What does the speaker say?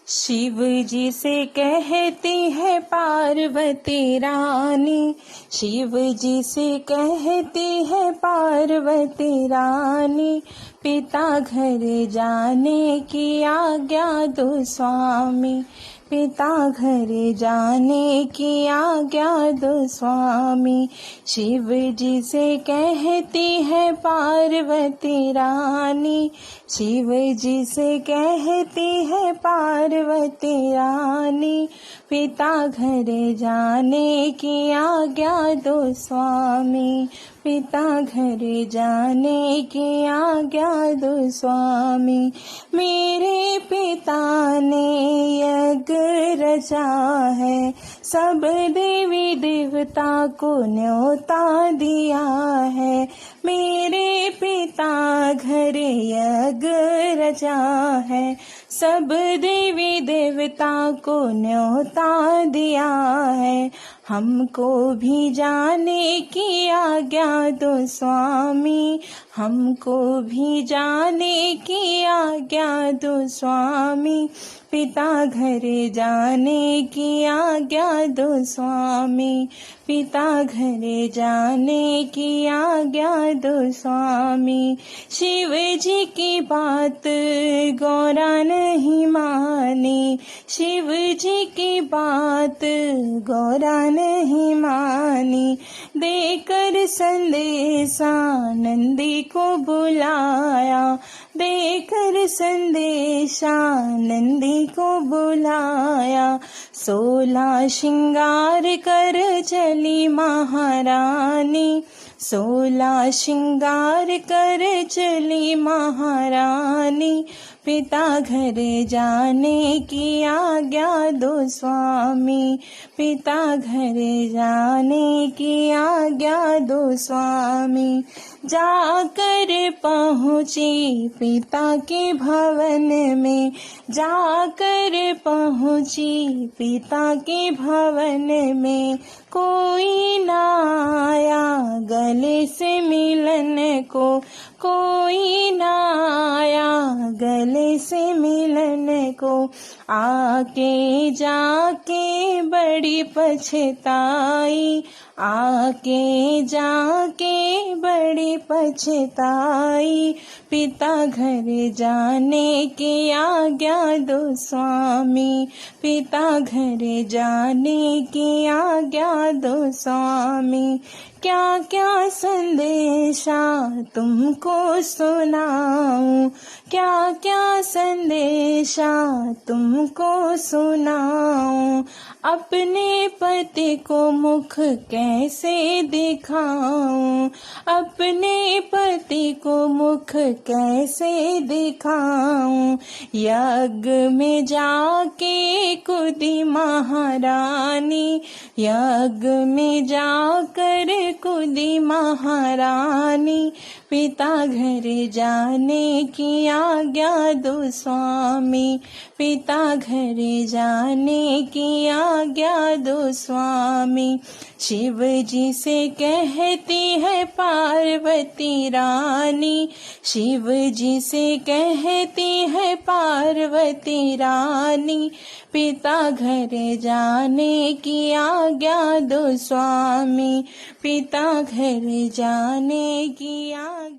शिव जी से कहती है पार्वती रानी, शिव जी से कहती है पार्वती रानी, पिता घर जाने की आज्ञा दो स्वामी, पिता घर जाने की आज्ञा दो स्वामी। शिव जी से कहती है पार्वती रानी, शिव जी से कहती है पार्वती रानी, पिता घर जाने की आज्ञा दो स्वामी, पिता घर जाने की आज्ञा दो स्वामी। मेरे पिता ने यज्ञ रचा है, सब देवी देवता को न्योता दिया है। मेरे पिता घर यज्ञ रचा है, सब देवी देवता को न्योता दिया है। हमको भी जाने की आज्ञा दो स्वामी, हमको भी जाने की आज्ञा दो स्वामी, पिता घर जाने की आज्ञा दो स्वामी, पिता घर जाने की आज्ञा दो स्वामी। शिव जी की बात गौरा नहीं मानी, शिव जी की बात गौरा नहीं मानी, देकर संदेशा नंदी को बुलाया, देकर संदेशा नंदी को बुलाया। 16 श्रृंगार कर चली महारानी, 16 श्रृंगार कर चली महारानी, पिता घर जाने की आज्ञा दो स्वामी, पिता घर जाने की आज्ञा दो स्वामी। जाकर पहुँची पिता के भवन में, जाकर पहुँची पिता के भवन में, कोई ना आया गले से मिलन को, कोई ना आया गले से मिलन को। आके जाके बड़ी पछताई, आके जाके बड़ी पछताई, पिता घर जाने की आज्ञा दो स्वामी, पिता घर जाने की आज्ञा दो स्वामी। क्या क्या संदेशा तुमको सुनाऊं, क्या क्या संदेशा तुमको सुनाऊं, अपने पति को मुख कैसे दिखाऊं, अपने पति को मुख कैसे दिखाऊं। यज्ञ में जाके कूदी महारानी, यज्ञ में जाकर कूदी महारानी, पिता घर जाने की आज्ञा दो स्वामी, पिता घर जाने की आज्ञा दो स्वामी। शिव जी से कहती है पार्वती रानी, शिव जी से कहती है पार्वती रानी, पिता घर जाने की आज्ञा दो स्वामी, पिता घर जाने की आज्ञा।